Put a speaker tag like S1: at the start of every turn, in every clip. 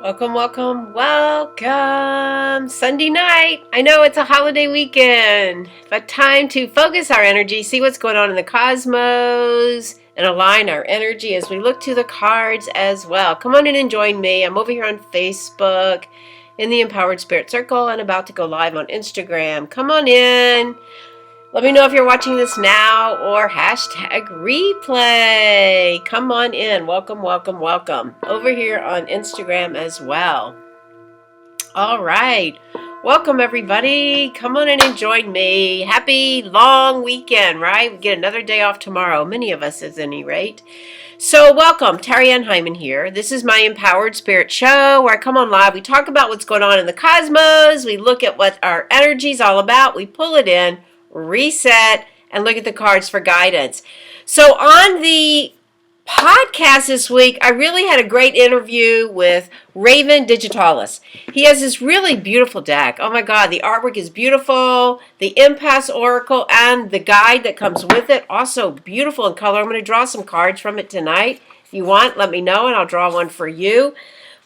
S1: Welcome, welcome, welcome. Sunday night. I know it's a holiday weekend, but time to focus our energy, see what's going on in the cosmos, and align our energy as we look to the cards as well. Come on in and join me. I'm over here on Facebook in the Empowered Spirit Circle and about to go live on Instagram. Come on in. Let me know if you're watching this now or hashtag replay. Come on in. Welcome, welcome, welcome. Over here on Instagram as well. All right. Welcome, everybody. Come on in and join me. Happy long weekend, right? We get another day off tomorrow. Many of us, at any rate. So welcome, Terry Ann Hyman here. This is my Empowered Spirit Show where I come on live. We talk about what's going on in the cosmos. We look at what our energy is all about. We pull it in, reset, and look at the cards for guidance. So on the podcast this week, I really had a great interview with Raven Digitalis. He has this really beautiful deck. Oh my God, the artwork is beautiful. The Impasse Oracle and the guide that comes with it, also beautiful in color. I'm going to draw some cards from it tonight. If you want, let me know and I'll draw one for you.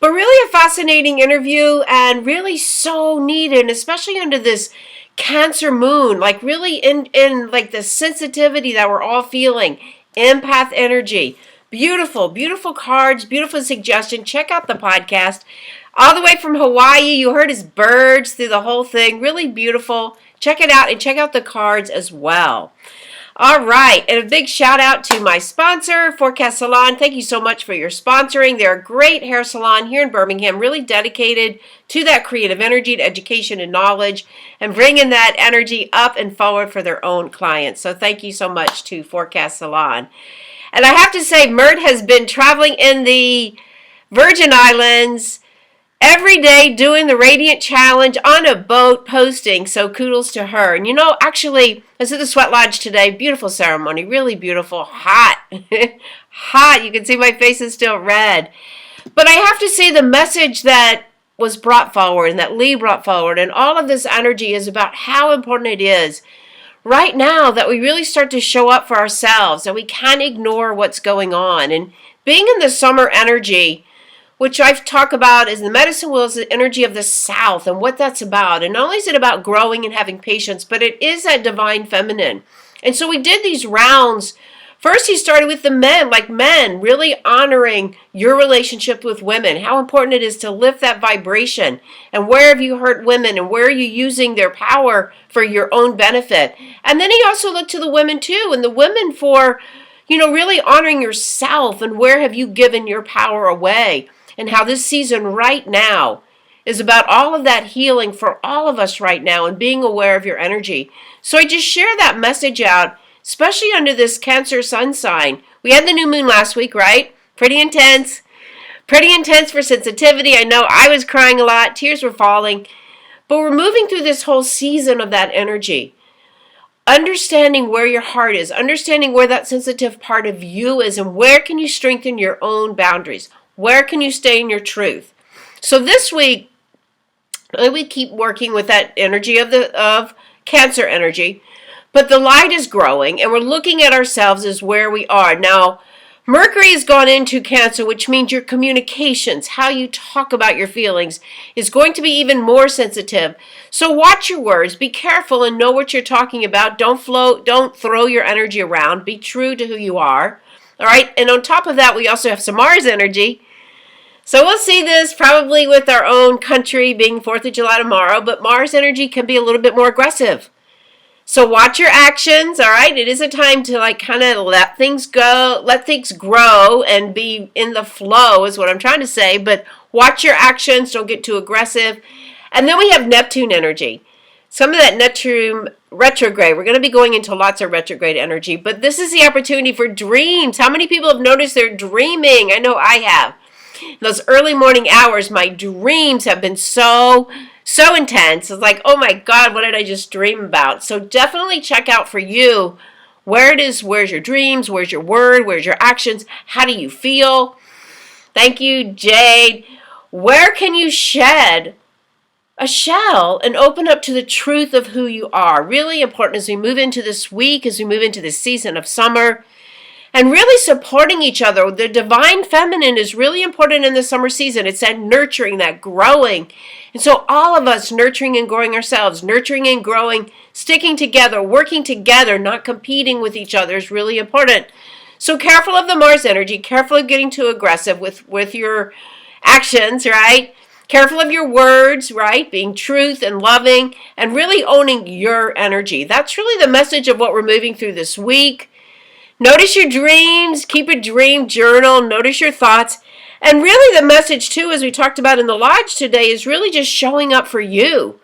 S1: But really a fascinating interview and really so needed, especially under this Cancer moon, like really in like the sensitivity that we're all feeling, empath energy. Beautiful, beautiful cards, beautiful suggestion. Check out the podcast. All the way from Hawaii, you heard his birds through the whole thing. Really beautiful. Check it out and check out the cards as well. All right, and a big shout out to my sponsor, Forecast Salon. Thank you so much for your sponsoring. They're a great hair salon here in Birmingham, really dedicated to that creative energy, to education and knowledge, and bringing that energy up and forward for their own clients. So thank you so much to Forecast Salon. And I have to say, Mert has been traveling in the Virgin Islands every day doing the Radiant Challenge on a boat posting, so kudos to her. And you know, actually, I was at the Sweat Lodge today. Beautiful ceremony, really beautiful, hot. Hot, you can see my face is still red. But I have to say the message that was brought forward and that Lee brought forward and all of this energy is about how important it is right now that we really start to show up for ourselves, that we can't ignore what's going on. And being in the summer energy, which I've talked about as the medicine wheel, is the energy of the South and what that's about. And not only is it about growing and having patience, but it is that divine feminine. And so we did these rounds. First, he started with the men, like men, really honoring your relationship with women, how important it is to lift that vibration. And where have you hurt women and where are you using their power for your own benefit? And then he also looked to the women too, and the women for, really honoring yourself and where have you given your power away? And how this season right now is about all of that healing for all of us right now and being aware of your energy. So I just share that message out, especially under this Cancer sun sign. We had the new moon last week, right? Pretty intense for sensitivity. I know I was crying a lot, tears were falling, but we're moving through this whole season of that energy. Understanding where your heart is, understanding where that sensitive part of you is, and where can you strengthen your own boundaries? Where can you stay in your truth? So this week, we keep working with that energy of Cancer energy, but the light is growing, and we're looking at ourselves as where we are. Now, Mercury has gone into Cancer, which means your communications, how you talk about your feelings, is going to be even more sensitive. So watch your words, be careful, and know what you're talking about. Don't throw your energy around. Be true to who you are. All right, and on top of that, we also have some Mars energy. So we'll see this probably with our own country being 4th of July tomorrow, but Mars energy can be a little bit more aggressive. So watch your actions, all right? It is a time to kind of let things go, let things grow and be in the flow is what I'm trying to say, but watch your actions, don't get too aggressive. And then we have Neptune energy. Some of that Neptune retrograde, we're going to be going into lots of retrograde energy, but this is the opportunity for dreams. How many people have noticed they're dreaming? I know I have. In those early morning hours, my dreams have been so intense. It's like, oh my God, what did I just dream about? So definitely check out for you where it is, where's your dreams, where's your word, where's your actions, how do you feel? Thank you, Jade. Where can you shed a shell and open up to the truth of who you are? Really important as we move into this week, as we move into this season of summer. and really supporting each other. The divine feminine is really important in the summer season. It's that nurturing, that growing. And so all of us nurturing and growing ourselves, nurturing and growing, sticking together, working together, not competing with each other is really important. So careful of the Mars energy, careful of getting too aggressive with your actions, right? Careful of your words, right? Being truth and loving and really owning your energy. That's really the message of what we're moving through this week. Notice your dreams, keep a dream journal, notice your thoughts. And really the message too, as we talked about in the lodge today, is really just showing up for you.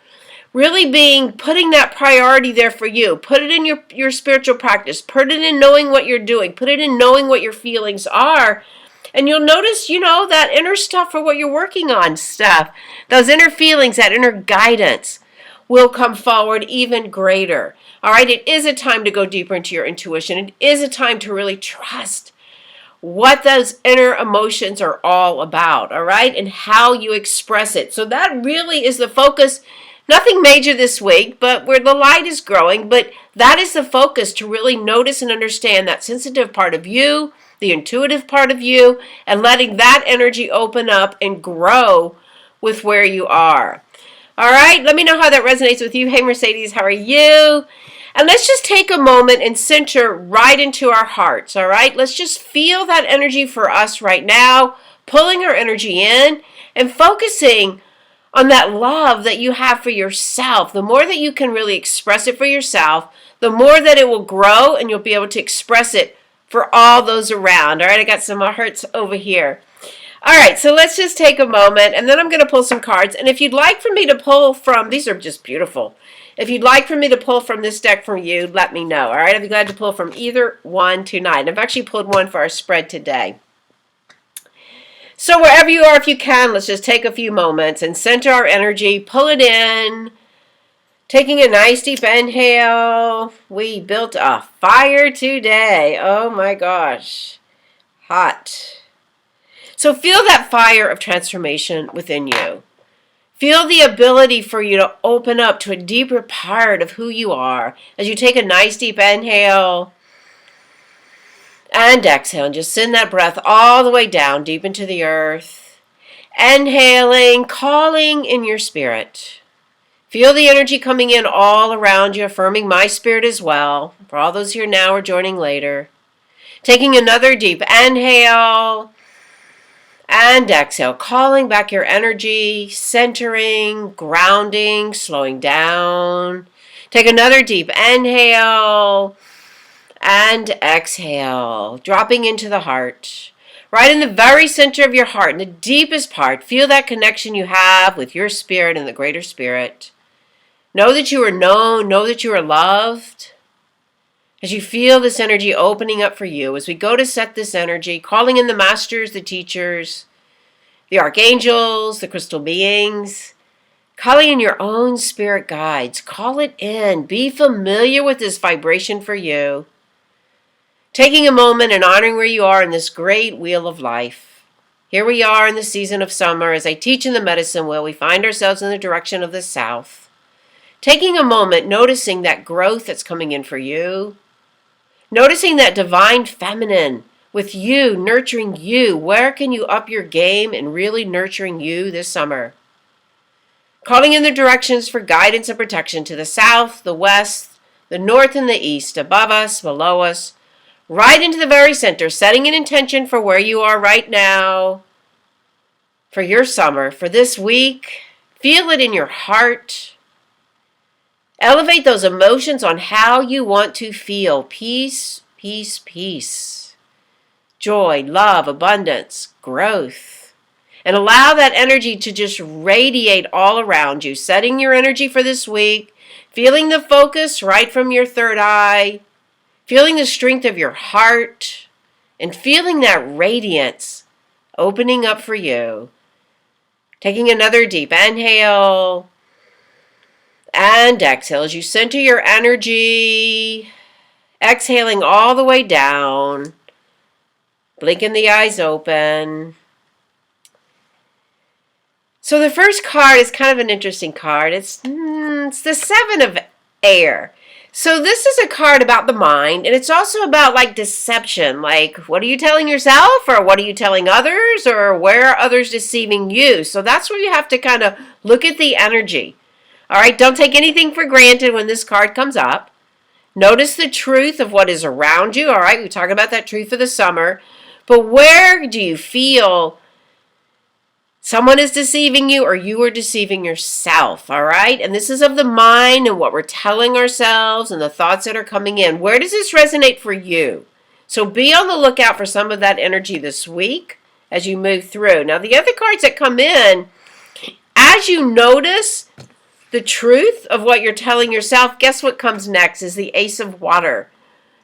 S1: Really putting that priority there for you. Put it in your spiritual practice. Put it in knowing what you're doing. Put it in knowing what your feelings are. And you'll notice, that inner stuff for what you're working on stuff. Those inner feelings, that inner guidance will come forward even greater. All right, it is a time to go deeper into your intuition. It is a time to really trust what those inner emotions are all about, all right, and how you express it. So that really is the focus. Nothing major this week, but where the light is growing, but that is the focus, to really notice and understand that sensitive part of you, the intuitive part of you, and letting that energy open up and grow with where you are. All right, let me know how that resonates with you. Hey, Mercedes, how are you? And let's just take a moment and center right into our hearts, all right? Let's just feel that energy for us right now, pulling our energy in and focusing on that love that you have for yourself. The more that you can really express it for yourself, the more that it will grow and you'll be able to express it for all those around. All right, I got some hearts over here. All right, so let's just take a moment, and then I'm going to pull some cards. And if you'd like for me to pull from, these are just beautiful. If you'd like for me to pull from this deck from you, let me know. All right, I'd be glad to pull from either 1 to 9. I've actually pulled one for our spread today. So wherever you are, if you can, let's just take a few moments and center our energy, pull it in. Taking a nice deep inhale. We built a fire today. Oh my gosh. Hot. So feel that fire of transformation within you. Feel the ability for you to open up to a deeper part of who you are as you take a nice deep inhale and exhale, and just send that breath all the way down deep into the earth. Inhaling, calling in your spirit. Feel the energy coming in all around you, affirming my spirit as well, for all those here now or joining later. Taking another deep inhale and exhale, calling back your energy, centering, grounding, slowing down. Take another deep inhale and exhale, dropping into the heart. Right in the very center of your heart, in the deepest part, feel that connection you have with your spirit and the greater spirit. Know that you are known, know that you are loved. As you feel this energy opening up for you, as we go to set this energy, calling in the masters, the teachers, the archangels, the crystal beings, calling in your own spirit guides, call it in. Be familiar with this vibration for you. Taking a moment and honoring where you are in this great wheel of life. Here we are in the season of summer. As I teach in the medicine wheel, we find ourselves in the direction of the south. Taking a moment, noticing that growth that's coming in for you. Noticing that divine feminine with you, nurturing you. Where can you up your game in really nurturing you this summer? Calling in the directions for guidance and protection to the south, the west, the north, and the east, above us, below us, right into the very center, setting an intention for where you are right now, for your summer, for this week. Feel it in your heart. Elevate those emotions on how you want to feel. Peace, peace, peace. Joy, love, abundance, growth. And allow that energy to just radiate all around you. Setting your energy for this week. Feeling the focus right from your third eye. Feeling the strength of your heart. And feeling that radiance opening up for you. Taking another deep inhale. And exhale as you center your energy, exhaling all the way down, blinking the eyes open. So the first card is kind of an interesting card. It's the Seven of Air. So this is a card about the mind, and it's also about like deception. Like, what are you telling yourself, or what are you telling others, or where are others deceiving you? So that's where you have to kind of look at the energy. All right, don't take anything for granted when this card comes up. Notice the truth of what is around you. All right, we talk about that truth of the summer. But where do you feel someone is deceiving you, or you are deceiving yourself? All right, and this is of the mind and what we're telling ourselves and the thoughts that are coming in. Where does this resonate for you? So be on the lookout for some of that energy this week as you move through. Now, the other cards that come in, as you notice the truth of what you're telling yourself, guess what comes next is the Ace of Water.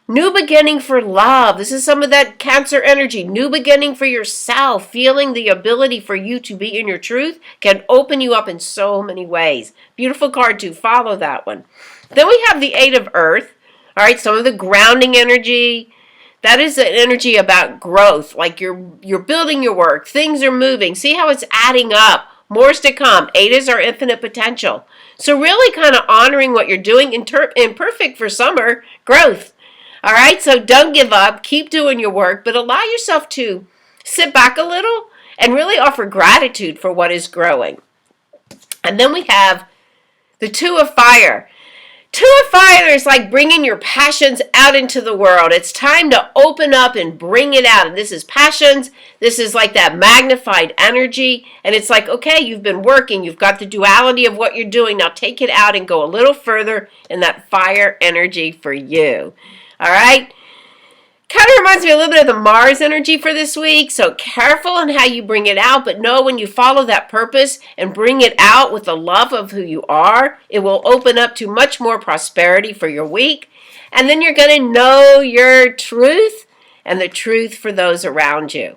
S1: New beginning for love. This is some of that Cancer energy. New beginning for yourself. Feeling the ability for you to be in your truth can open you up in so many ways. Beautiful card to follow that one. Then we have the Eight of Earth. All right, some of the grounding energy. That is an energy about growth. Like you're building your work. Things are moving. See how it's adding up. More's to come. 8 is our infinite potential. So really kind of honoring what you're doing in perfect for summer growth. All right, so don't give up. Keep doing your work, but allow yourself to sit back a little and really offer gratitude for what is growing. And then we have the Two of Fire. Two of Fire is like bringing your passions out into the world. It's time to open up and bring it out. And this is passions. This is like that magnified energy. And it's like, okay, you've been working. You've got the duality of what you're doing. Now take it out and go a little further in that fire energy for you. All right? Kind of reminds me a little bit of the Mars energy for this week. So careful in how you bring it out, but know when you follow that purpose and bring it out with the love of who you are, it will open up to much more prosperity for your week. And then you're going to know your truth and the truth for those around you.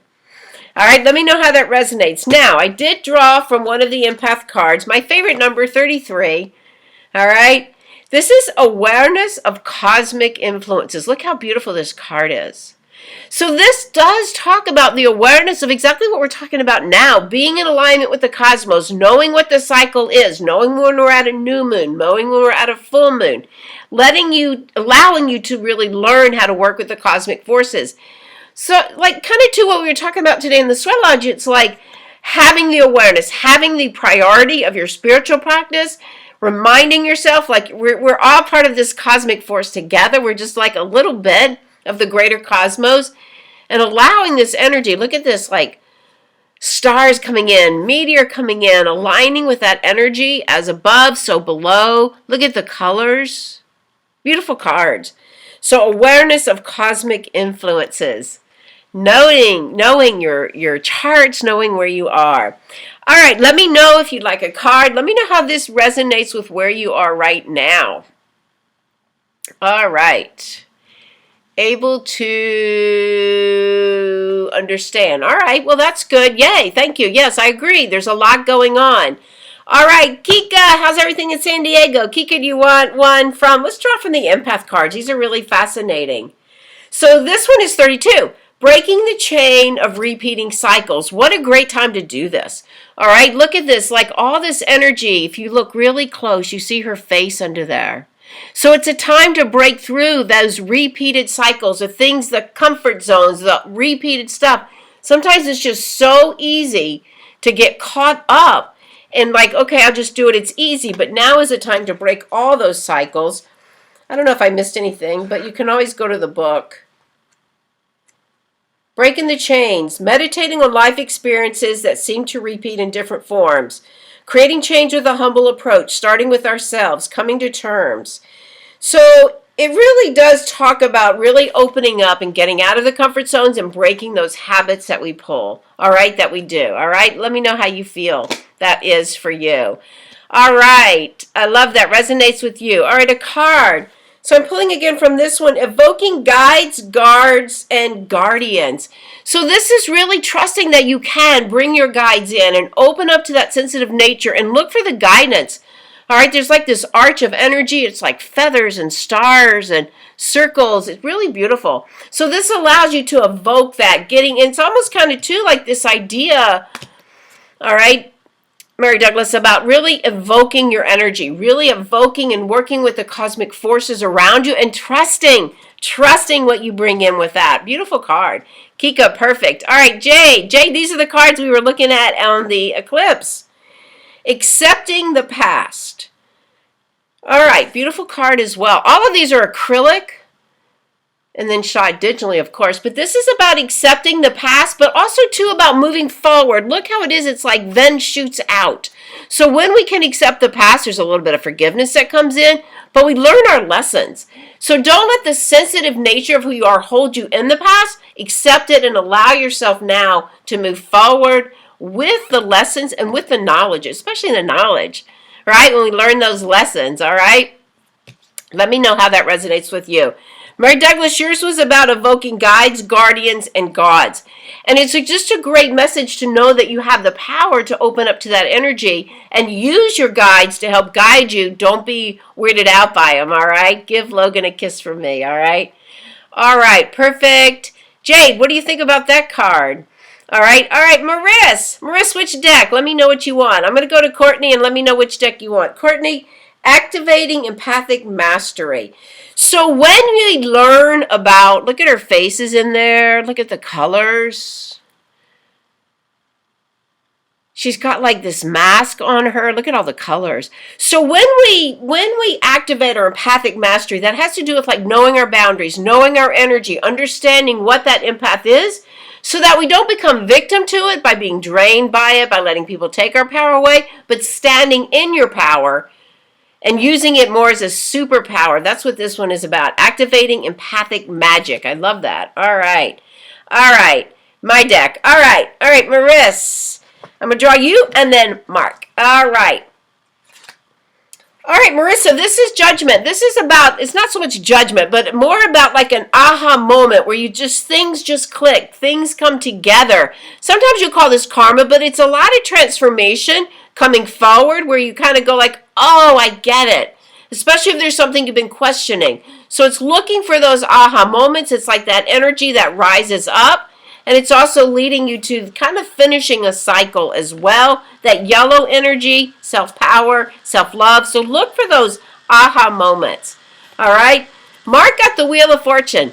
S1: All right, let me know how that resonates. Now, I did draw from one of the empath cards, my favorite number, 33. All right. This is awareness of cosmic influences. Look how beautiful this card is. So this does talk about the awareness of exactly what we're talking about now, being in alignment with the cosmos, knowing what the cycle is, knowing when we're at a new moon, knowing when we're at a full moon, allowing you to really learn how to work with the cosmic forces. So like kind of to what we were talking about today in the Sweat Lodge, it's like having the awareness, having the priority of your spiritual practice, reminding yourself like we're all part of this cosmic force together. We're just like a little bit of the greater cosmos, and allowing this energy. Look at this, like stars coming in, meteor coming in, aligning with that energy as above, so below. Look at the colors. Beautiful cards. So awareness of cosmic influences. Knowing your charts, knowing where you are. All right, let me know if you'd like a card. Let me know how this resonates with where you are right now. All right. Able to understand. All right, well, that's good. Yay, thank you. Yes, I agree. There's a lot going on. All right, Kika, how's everything in San Diego? Kika, do you want one from, let's draw from the empath cards. These are really fascinating. So this one is 32. Breaking the chain of repeating cycles. What a great time to do this. All right, look at this. Like all this energy, if you look really close, you see her face under there. So it's a time to break through those repeated cycles, the things, the comfort zones, the repeated stuff. Sometimes it's just so easy to get caught up and like, okay, I'll just do it. It's easy. But now is a time to break all those cycles. I don't know if I missed anything, but you can always go to the book. Breaking the chains, meditating on life experiences that seem to repeat in different forms, creating change with a humble approach, starting with ourselves, coming to terms. So it really does talk about really opening up and getting out of the comfort zones and breaking those habits that we pull, all right, that we do, all right? Let me know how you feel that is for you. All right, I love that, resonates with you. All right, a card. So I'm pulling again from this one, evoking guides, guards, and guardians. So this is really trusting that you can bring your guides in and open up to that sensitive nature and look for the guidance. All right, there's like this arch of energy. It's like feathers and stars and circles. It's really beautiful. So this allows you to evoke that, it's almost kind of too like this idea, all right, Mary Douglas, about really evoking your energy, really evoking and working with the cosmic forces around you and trusting what you bring in with that. Beautiful card. Kika, perfect. All right, Jade, these are the cards we were looking at on the eclipse. Accepting the past. All right, beautiful card as well. All of these are acrylic and then shot digitally, of course. But this is about accepting the past, but also, too, about moving forward. Look how it is. It's like then shoots out. So when we can accept the past, there's a little bit of forgiveness that comes in, but we learn our lessons. So don't let the sensitive nature of who you are hold you in the past. Accept it and allow yourself now to move forward with the lessons and with the knowledge, especially the knowledge, right? When we learn those lessons, all right? Let me know how that resonates with you. Mary Douglas, yours was about evoking guides, guardians, and gods. And it's just a great message to know that you have the power to open up to that energy and use your guides to help guide you. Don't be weirded out by them, all right? Give Logan a kiss from me, all right? All right, perfect. Jade, what do you think about that card? All right, Maris, which deck? Let me know what you want. I'm going to go to Courtney and let me know which deck you want. Courtney, activating empathic mastery. So when we learn about, look at her faces in there, look at the colors. She's got like this mask on her. Look at all the colors. So when we activate our empathic mastery, that has to do with like knowing our boundaries, knowing our energy, understanding what that empath is, so that we don't become victim to it by being drained by it, by letting people take our power away, but standing in your power and using it more as a superpower. That's what this one is about. Activating empathic magic. I love that. All right. My deck. All right, Maris. I'm going to draw you and then Mark. All right, Marissa, this is judgment. This is about, it's not so much judgment, but more about like an aha moment where things just click. Things come together. Sometimes you call this karma, but it's a lot of transformation coming forward where you kind of go like, oh, I get it. Especially if there's something you've been questioning. So it's looking for those aha moments. It's like that energy that rises up. And it's also leading you to kind of finishing a cycle as well. That yellow energy, self-power, self-love. So look for those aha moments. All right. Mark got the Wheel of Fortune.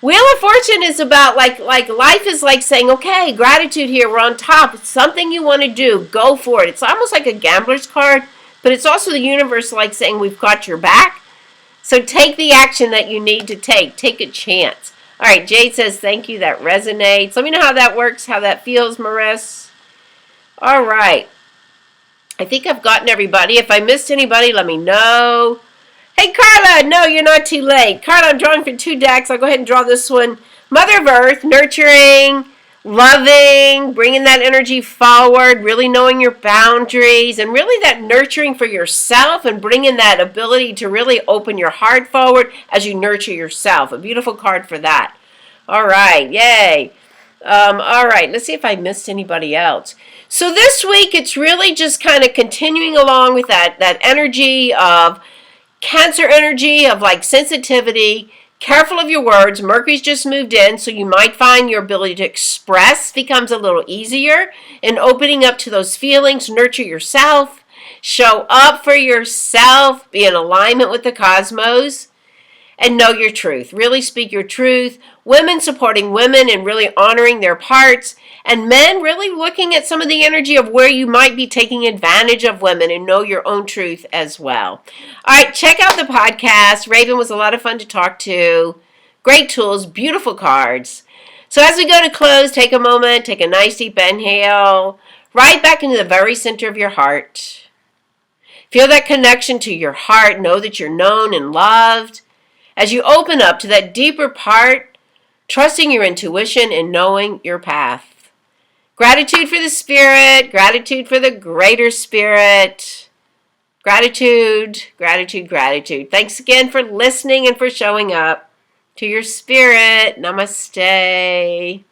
S1: Wheel of Fortune is about like life is like saying, okay, gratitude here. We're on top. It's something you want to do. Go for it. It's almost like a gambler's card, but it's also the universe like saying we've got your back. So take the action that you need to take. Take a chance. All right, Jade says, thank you. That resonates. Let me know how that works, how that feels, Maris. All right. I think I've gotten everybody. If I missed anybody, let me know. Hey, Carla. No, you're not too late. Carla, I'm drawing for 2 decks. I'll go ahead and draw this one. Mother of Earth, nurturing, loving, bringing that energy forward, really knowing your boundaries, and really that nurturing for yourself and bringing that ability to really open your heart forward as you nurture yourself. A beautiful card for that. All right, yay. All right, let's see if I missed anybody else. So this week, it's really just kind of continuing along with that energy of Cancer energy, of like sensitivity. Careful of your words. Mercury's just moved in, so you might find your ability to express becomes a little easier in opening up to those feelings. Nurture yourself. Show up for yourself. Be in alignment with the cosmos. And know your truth. Really speak your truth. Women supporting women and really honoring their parts. And men really looking at some of the energy of where you might be taking advantage of women and know your own truth as well. All right, check out the podcast. Raven was a lot of fun to talk to. Great tools, beautiful cards. So as we go to close, take a moment, take a nice deep inhale. Right back into the very center of your heart. Feel that connection to your heart. Know that you're known and loved. As you open up to that deeper part, trusting your intuition and knowing your path. Gratitude for the spirit, gratitude for the greater spirit. Gratitude, gratitude, gratitude. Thanks again for listening and for showing up. To your spirit, namaste.